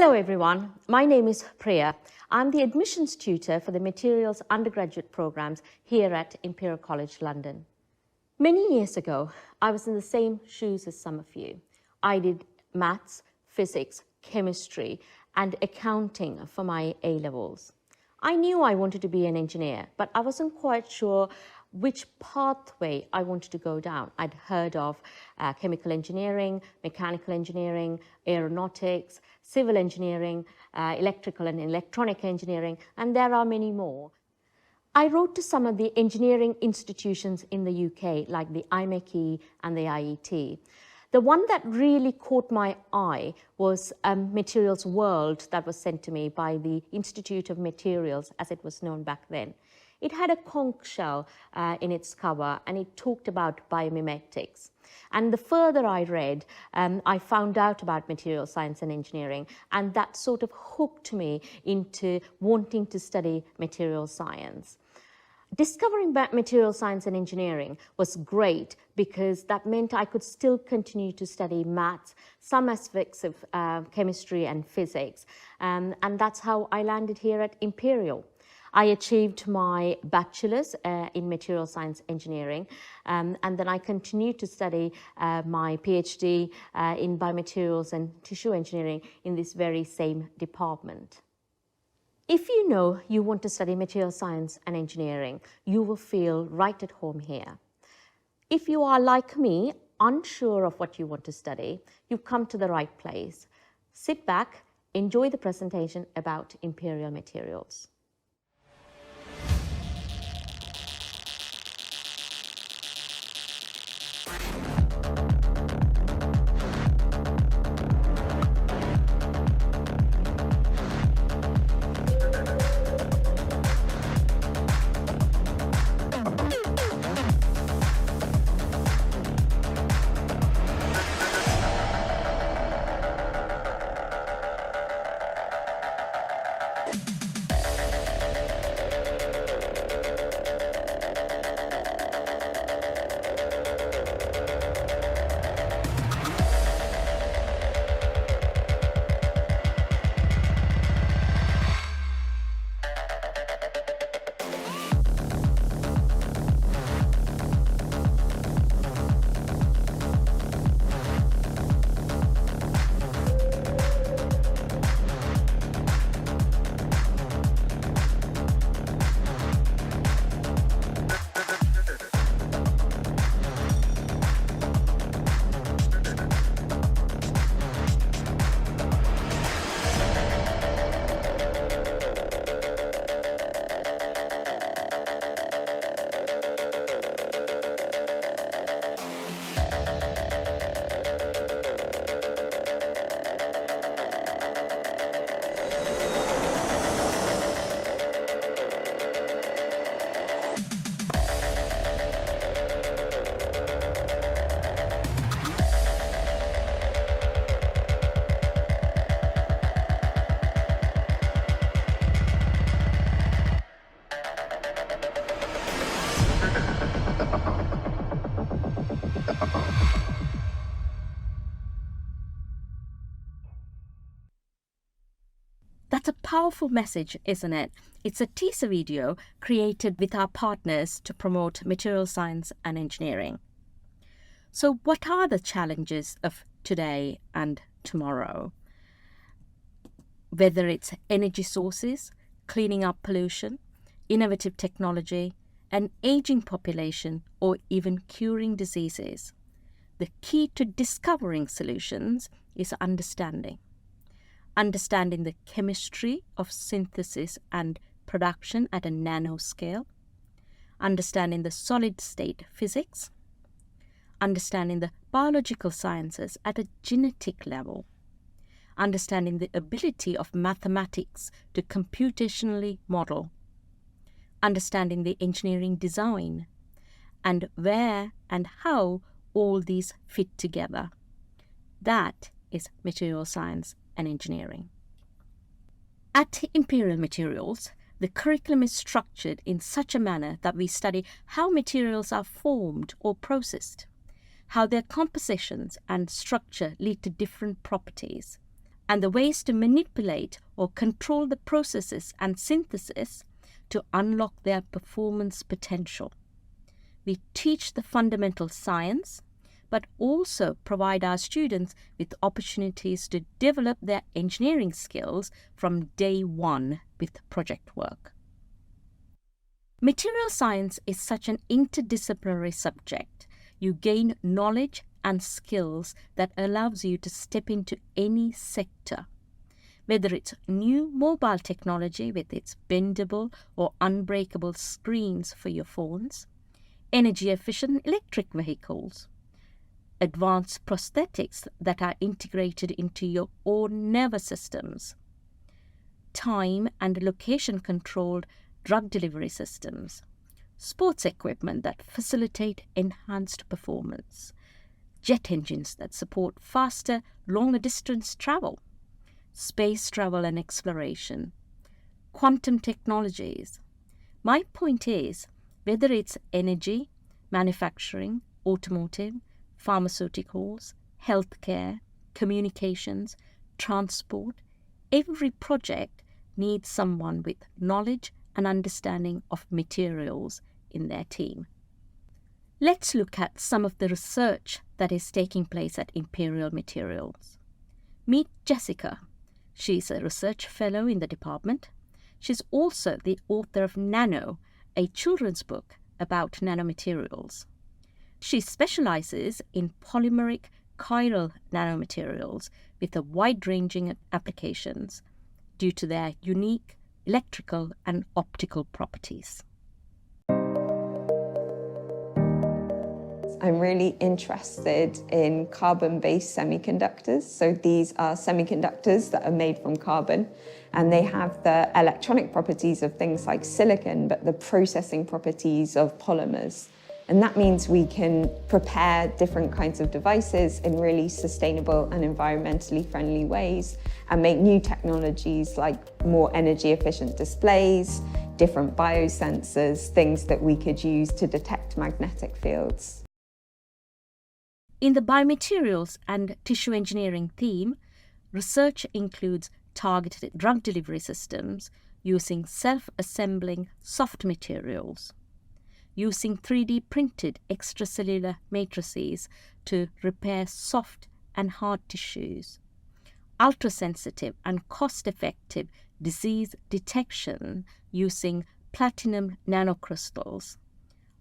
Hello everyone, my name is Priya. I'm the admissions tutor for the materials undergraduate programs here at Imperial College London. Many years ago, I was in the same shoes as some of you. I did maths, physics, chemistry and accounting for my A-levels. I knew I wanted to be an engineer, but I wasn't quite sure which pathway I wanted to go down. I'd heard of chemical engineering, mechanical engineering, aeronautics, civil engineering, electrical and electronic engineering, and there are many more. I wrote to some of the engineering institutions in the UK, like the IMechE and the IET. The one that really caught my eye was Materials World that was sent to me by the Institute of Materials, as it was known back then. It had a conch shell in its cover and it talked about biomimetics. And the further I read, I found out about material science and engineering, and that sort of hooked me into wanting to study material science. Discovering material science and engineering was great because that meant I could still continue to study maths, some aspects of chemistry and physics, and that's how I landed here at Imperial. I achieved my bachelor's in material science engineering, and then I continued to study my PhD in biomaterials and tissue engineering in this very same department. If you know you want to study material science and engineering, you will feel right at home here. If you are like me, unsure of what you want to study, you've come to the right place. Sit back, enjoy the presentation about Imperial Materials. That's a powerful message, isn't it? It's a teaser video created with our partners to promote material science and engineering. So what are the challenges of today and tomorrow? Whether it's energy sources, cleaning up pollution, innovative technology, an aging population, or even curing diseases, the key to discovering solutions is understanding the chemistry of synthesis and production at a nanoscale, understanding the solid-state physics, understanding the biological sciences at a genetic level, understanding the ability of mathematics to computationally model, understanding the engineering design, and where and how all these fit together. That is material science and engineering. At Imperial Materials, the curriculum is structured in such a manner that we study how materials are formed or processed, how their compositions and structure lead to different properties, and the ways to manipulate or control the processes and synthesis to unlock their performance potential. We teach the fundamental science, but also provide our students with opportunities to develop their engineering skills from day one with project work. Material science is such an interdisciplinary subject. You gain knowledge and skills that allows you to step into any sector. Whether it's new mobile technology with its bendable or unbreakable screens for your phones, energy-efficient electric vehicles, advanced prosthetics that are integrated into your own nervous systems, time and location-controlled drug delivery systems, sports equipment that facilitate enhanced performance, jet engines that support faster, longer distance travel, space travel and exploration, quantum technologies. My point is, whether it's energy, manufacturing, automotive, pharmaceuticals, healthcare, communications, transport, every project needs someone with knowledge and understanding of materials in their team. Let's look at some of the research that is taking place at Imperial Materials. Meet Jessica. She's a research fellow in the department. She's also the author of Nano, a children's book about nanomaterials. She specializes in polymeric chiral nanomaterials with a wide-ranging applications due to their unique electrical and optical properties. I'm really interested in carbon-based semiconductors. So these are semiconductors that are made from carbon, and they have the electronic properties of things like silicon, but the processing properties of polymers. And that means we can prepare different kinds of devices in really sustainable and environmentally friendly ways and make new technologies like more energy efficient displays, different biosensors, things that we could use to detect magnetic fields. In the biomaterials and tissue engineering theme, research includes targeted drug delivery systems using self-assembling soft materials, using 3D printed extracellular matrices to repair soft and hard tissues, ultrasensitive and cost-effective disease detection using platinum nanocrystals.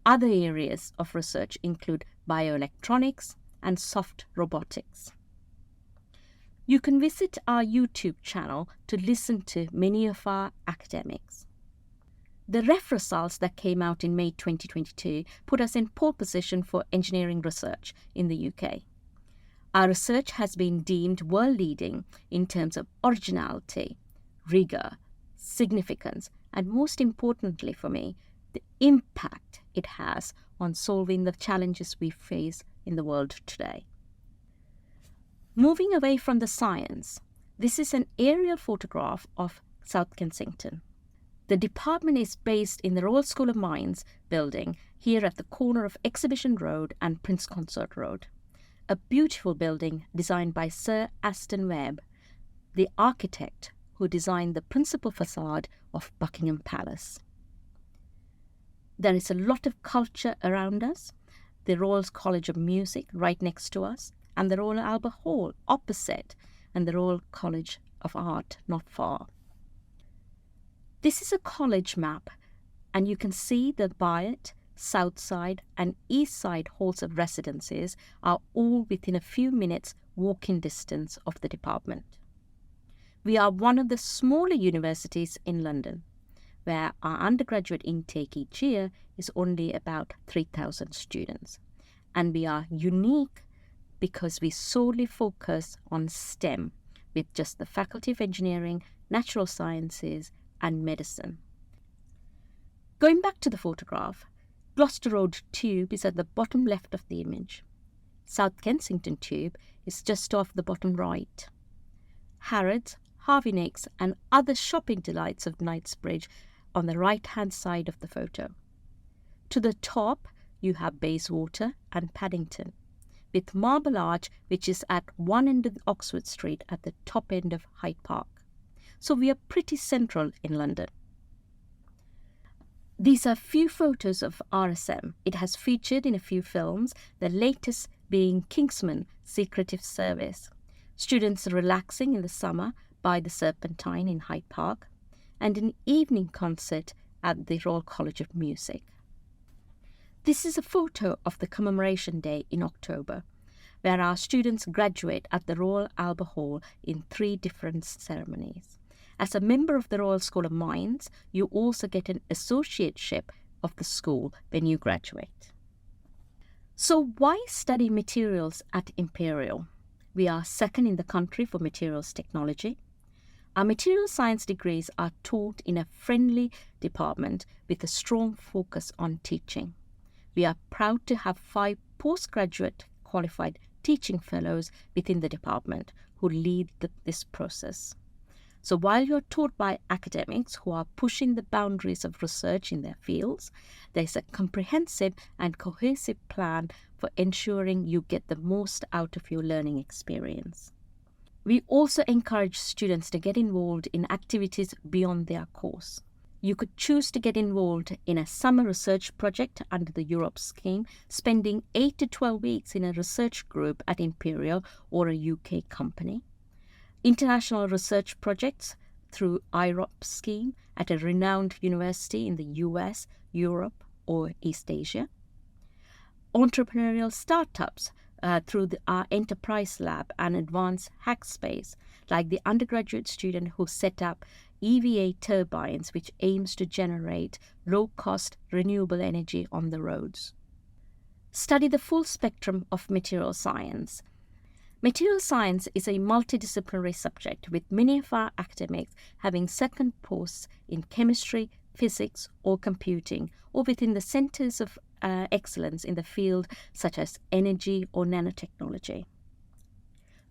Other areas of research include bioelectronics and soft robotics. You can visit our YouTube channel to listen to many of our academics. The REF results that came out in May 2022 put us in pole position for engineering research in the UK. Our research has been deemed world-leading in terms of originality, rigour, significance, and most importantly for me, the impact it has on solving the challenges we face in the world today. Moving away from the science, this is an aerial photograph of South Kensington. The department is based in the Royal School of Mines building here at the corner of Exhibition Road and Prince Consort Road. A beautiful building designed by Sir Aston Webb, the architect who designed the principal facade of Buckingham Palace. There is a lot of culture around us, the Royal College of Music right next to us, and the Royal Albert Hall opposite, and the Royal College of Art not far. This is a college map, and you can see the Byatt, South Side and East Side halls of residences are all within a few minutes walking distance of the department. We are one of the smaller universities in London, where our undergraduate intake each year is only about 3,000 students. And we are unique because we solely focus on STEM, with just the Faculty of Engineering, Natural Sciences and Medicine. Going back to the photograph, Gloucester Road Tube is at the bottom left of the image. South Kensington Tube is just off the bottom right. Harrods, Harvey Nicks and other shopping delights of Knightsbridge on the right-hand side of the photo. To the top, you have Bayswater and Paddington, with Marble Arch, which is at one end of Oxford Street at the top end of Hyde Park. So we are pretty central in London. These are few photos of RSM. It has featured in a few films, the latest being Kingsman: Secretive Service. Students relaxing in the summer by the Serpentine in Hyde Park, and an evening concert at the Royal College of Music. This is a photo of the commemoration day in October, where our students graduate at the Royal Albert Hall in 3 different ceremonies. As a member of the Royal School of Mines, you also get an associateship of the school when you graduate. So why study materials at Imperial? We are second in the country for materials technology. Our material science degrees are taught in a friendly department with a strong focus on teaching. We are proud to have 5 postgraduate qualified teaching fellows within the department who lead this process. So while you're taught by academics who are pushing the boundaries of research in their fields, there's a comprehensive and cohesive plan for ensuring you get the most out of your learning experience. We also encourage students to get involved in activities beyond their course. You could choose to get involved in a summer research project under the Europe scheme, spending 8 to 12 weeks in a research group at Imperial or a UK company. International research projects through IROP scheme at a renowned university in the US, Europe, or East Asia. Entrepreneurial startups through our Enterprise Lab and Advanced Hack Space, like the undergraduate student who set up EVA turbines, which aims to generate low-cost renewable energy on the roads. Study the full spectrum of material science. Material science is a multidisciplinary subject, with many of our academics having second posts in chemistry, physics, or computing, or within the centres of excellence in the field such as energy or nanotechnology.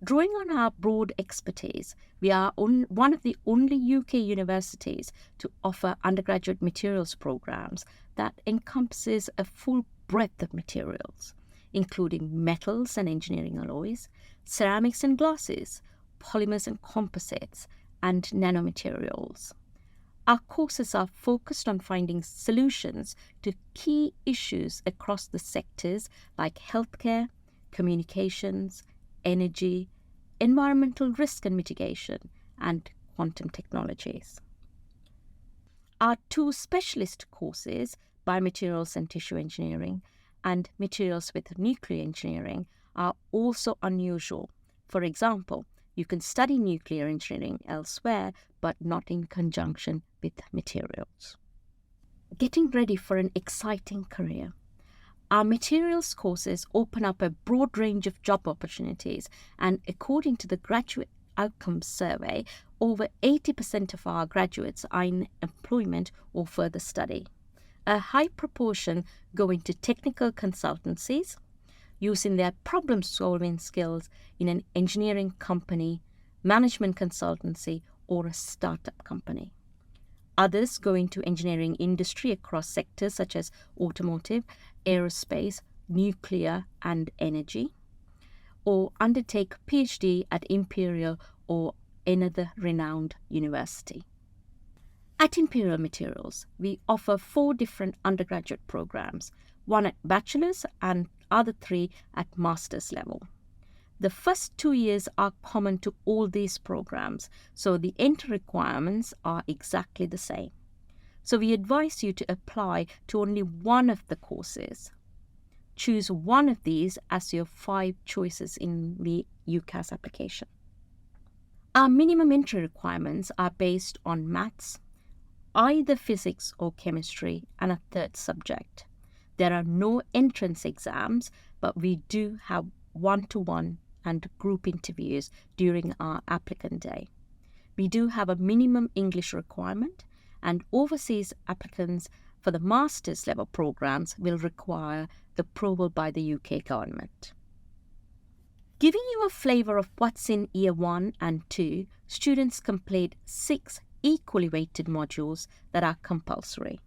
Drawing on our broad expertise, we are one of the only UK universities to offer undergraduate materials programs that encompasses a full breadth of materials, including metals and engineering alloys, ceramics and glasses, polymers and composites, and nanomaterials. Our courses are focused on finding solutions to key issues across the sectors like healthcare, communications, energy, environmental risk and mitigation, and quantum technologies. Our 2 specialist courses, Biomaterials and Tissue Engineering and Materials with Nuclear Engineering, are also unusual. For example, you can study nuclear engineering elsewhere, but not in conjunction with materials. Getting ready for an exciting career. Our materials courses open up a broad range of job opportunities, and according to the Graduate Outcomes Survey, over 80% of our graduates are in employment or further study. A high proportion go into technical consultancies, using their problem-solving skills in an engineering company, management consultancy, or a startup company. Others go into engineering industry across sectors such as automotive, aerospace, nuclear, and energy, or undertake PhD at Imperial or another renowned university. At Imperial Materials, we offer 4 different undergraduate programs, 1 at bachelor's and other 3 at master's level. The first 2 years are common to all these programs, so the entry requirements are exactly the same. So we advise you to apply to only one of the courses. Choose one of these as your 5 choices in the UCAS application. Our minimum entry requirements are based on maths, either physics or chemistry, and a 3rd subject. There are no entrance exams, but we do have one-to-one and group interviews during our applicant day. We do have a minimum English requirement, and overseas applicants for the master's level programs will require approval by the UK government. Giving you a flavour of what's in Year 1 and 2, students complete 6 equally weighted modules that are compulsory.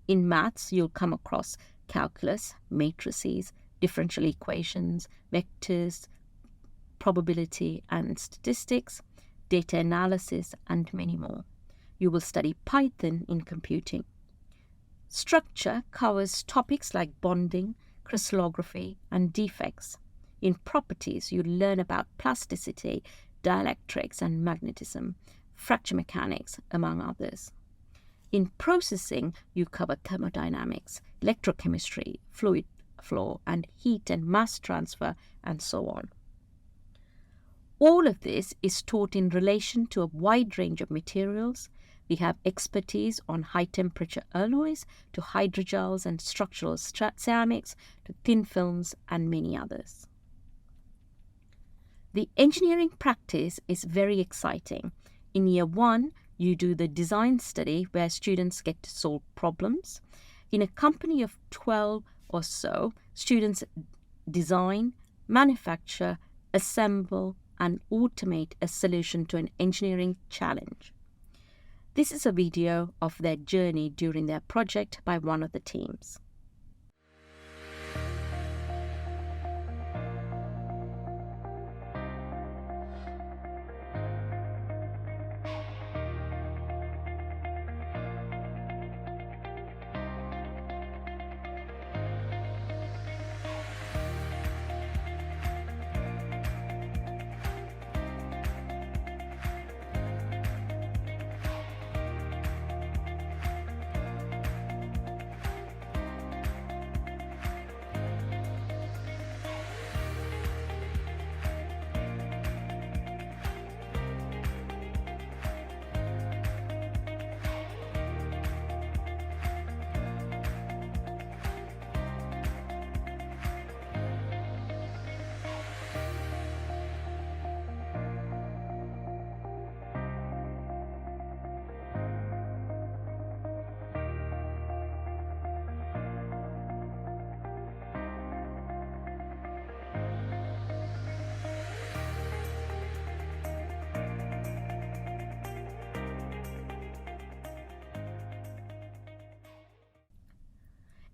In maths, you'll come across calculus, matrices, differential equations, vectors, probability and statistics, data analysis, and many more. You will study Python in computing. Structure covers topics like bonding, crystallography, and defects. In properties, you learn about plasticity, dielectrics and magnetism, fracture mechanics, among others. In processing, you cover thermodynamics, electrochemistry, fluid flow, and heat and mass transfer, and so on. All of this is taught in relation to a wide range of materials. We have expertise on high-temperature alloys, to hydrogels and structural ceramics, to thin films, and many others. The engineering practice is very exciting. In year 1, you do the design study where students get to solve problems. In a company of 12 or so, students design, manufacture, assemble, and automate a solution to an engineering challenge. This is a video of their journey during their project by one of the teams.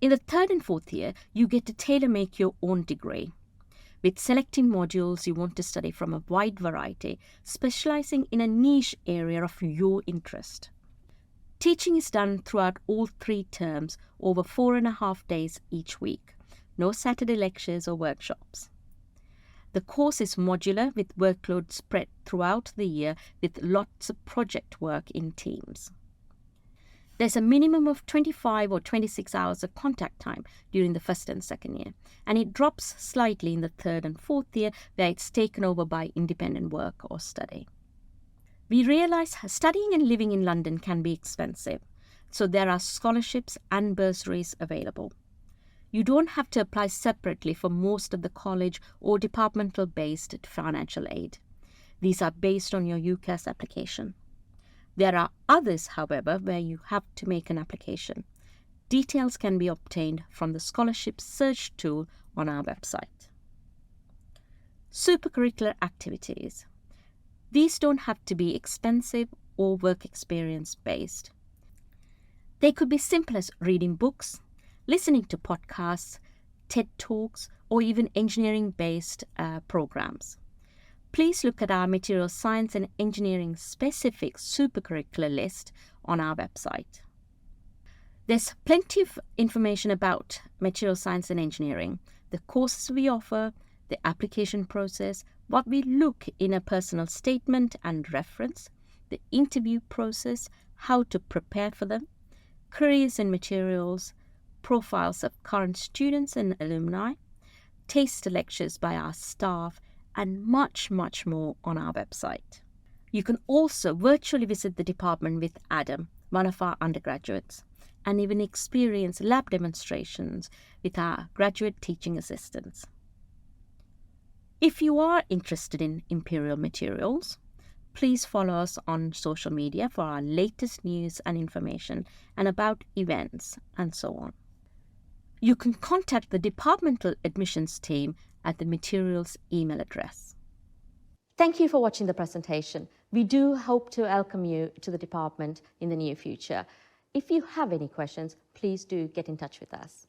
In the 3rd and 4th year, you get to tailor-make your own degree. With selecting modules, you want to study from a wide variety, specializing in a niche area of your interest. Teaching is done throughout all 3 terms, over 4.5 days each week. No Saturday lectures or workshops. The course is modular with workload spread throughout the year with lots of project work in teams. There's a minimum of 25 or 26 hours of contact time during the 1st and 2nd year, and it drops slightly in the 3rd and 4th year where it's taken over by independent work or study. We realize studying and living in London can be expensive, so there are scholarships and bursaries available. You don't have to apply separately for most of the college or departmental-based financial aid. These are based on your UCAS application. There are others, however, where you have to make an application. Details can be obtained from the scholarship search tool on our website. Super-curricular activities. These don't have to be expensive or work experience based. They could be simple as reading books, listening to podcasts, TED Talks, or even engineering-based programs. Please look at our material science and engineering specific supercurricular list on our website. There's plenty of information about material science and engineering, the courses we offer, the application process, what we look in a personal statement and reference, the interview process, how to prepare for them, careers and materials, profiles of current students and alumni, taster lectures by our staff, and much, much more on our website. You can also virtually visit the department with Adam, one of our undergraduates, and even experience lab demonstrations with our graduate teaching assistants. If you are interested in Imperial materials, please follow us on social media for our latest news and information and about events and so on. You can contact the departmental admissions team at the materials email address. Thank you for watching the presentation. We do hope to welcome you to the department in the near future. If you have any questions, please do get in touch with us.